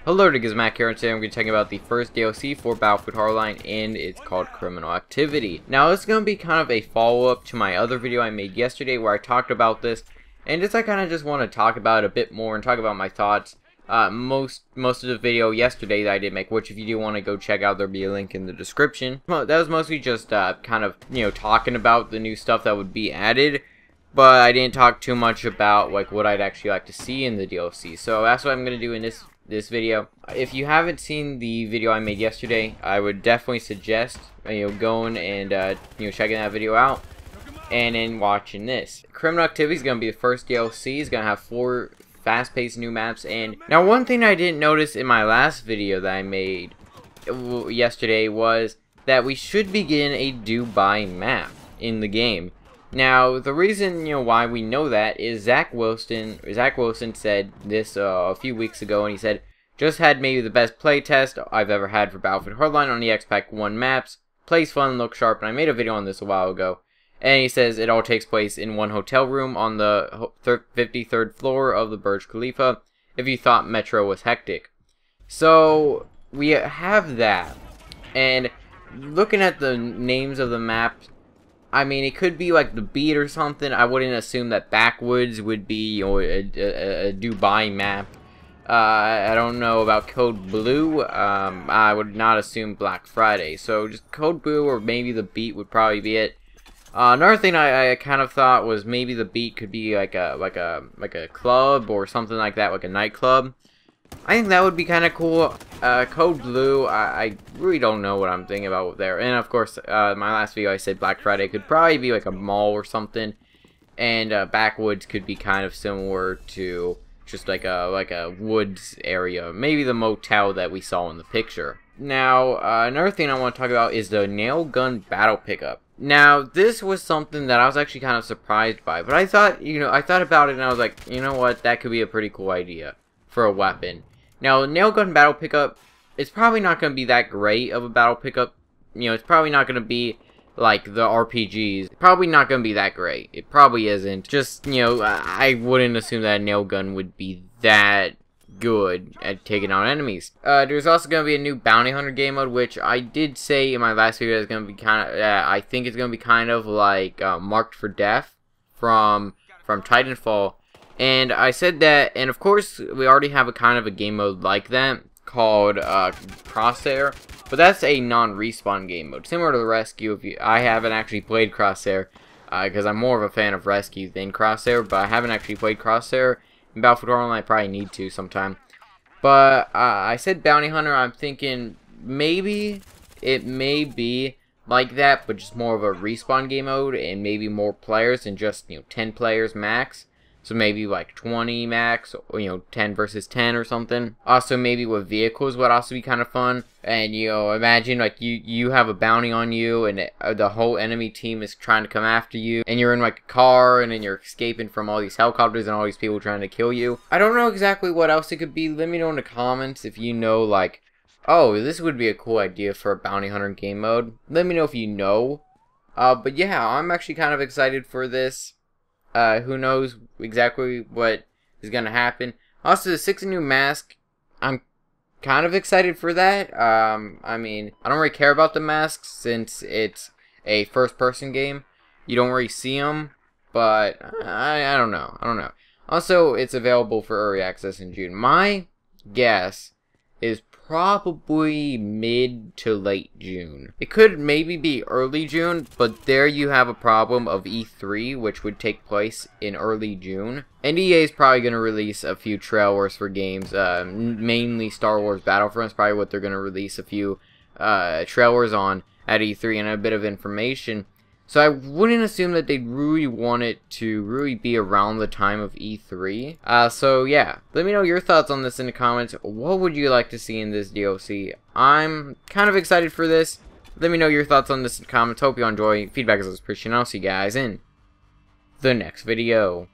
Hello, it is Matt here, and today I'm going to be talking about the first DLC for Battlefield Hardline, and it's called Criminal Activity. Now, this is going to be kind of a follow-up to my other video I made yesterday where I talked about this, and I kind of just want to talk about it a bit more and talk about my thoughts. Most of the video yesterday that I did make, which if you do want to go check out, there'll be a link in the description. Well, that was mostly just kind of, talking about the new stuff that would be added. But I didn't talk too much about what I'd actually like to see in the DLC. So that's what I'm going to do in this video. If you haven't seen the video I made yesterday, I would definitely suggest going and checking that video out and then watching this. Criminal Activity is going to be the first DLC. It's going to have 4 fast-paced new maps. And now, one thing I didn't notice in my last video that I made yesterday was that we should begin a Dubai map in the game. Now, the reason, why we know that is Zach Wilson said this a few weeks ago, and he said, just had maybe the best playtest I've ever had for Battlefield Hardline on the X-Pac 1 maps. Plays fun, looks sharp, and I made a video on this a while ago. And he says it all takes place in one hotel room on the 53rd floor of the Burj Khalifa, if you thought Metro was hectic. So, we have that. And looking at the names of the maps, I mean, it could be like the beat or something. I wouldn't assume that Backwoods would be a Dubai map. I don't know about Code Blue. I would not assume Black Friday. So just Code Blue or maybe the beat would probably be it. Another thing I kind of thought was maybe the beat could be like a club or something like that, like a nightclub. I think that would be kind of cool. Code Blue, I really don't know what I'm thinking about there. And of course, my last video I said Black Friday could probably be like a mall or something. And Backwoods could be kind of similar to just like a woods area. Maybe the motel that we saw in the picture. Now, another thing I want to talk about is the Nailgun battle pickup. Now, this was something that I was actually kind of surprised by. But I thought, I thought about it and I was like, you know what, that could be a pretty cool idea for a weapon. Now, Nailgun battle pickup, it's probably not going to be that great of a battle pickup. It's probably not going to be like the RPGs. It's probably not going to be that great. It probably isn't. Just, I wouldn't assume that a nailgun would be that good at taking out enemies. There's also going to be a new bounty hunter game mode, which I did say in my last video is going to be kind of, I think it's going to be kind of like Marked for Death from Titanfall. And I said that, and of course, we already have a kind of a game mode like that called Crosshair, but that's a non-respawn game mode, similar to the Rescue. I haven't actually played Crosshair because I'm more of a fan of Rescue than Crosshair, but I haven't actually played Crosshair in Battlefield Hardline. I probably need to sometime. But I said Bounty Hunter. I'm thinking maybe it may be like that, but just more of a respawn game mode and maybe more players than just 10 players max. So maybe like 20 max, or 10 versus 10 or something. Also maybe with vehicles would also be kind of fun. And imagine like you have a bounty on you and the whole enemy team is trying to come after you. And you're in like a car and then you're escaping from all these helicopters and all these people trying to kill you. I don't know exactly what else it could be. Let me know in the comments if you know like, oh, this would be a cool idea for a bounty hunter game mode. Let me know if you know. But yeah, I'm actually kind of excited for this. Who knows exactly what is going to happen. Also, the 6 new mask, I'm kind of excited for that. I mean, I don't really care about the masks since it's a first-person game. You don't really see them, but I don't know. Also, it's available for early access in June. My guess is probably mid to late June. It could maybe be early June, but there you have a problem of E3, which would take place in early June. And EA is probably going to release a few trailers for games, mainly Star Wars Battlefront is probably what they're going to release a few trailers on at E3 and a bit of information. So I wouldn't assume that they'd really want it to really be around the time of E3. So yeah, let me know your thoughts on this in the comments. What would you like to see in this DLC? I'm kind of excited for this. Let me know your thoughts on this in the comments. Hope you enjoy. Feedback is always appreciated. I'll see you guys in the next video.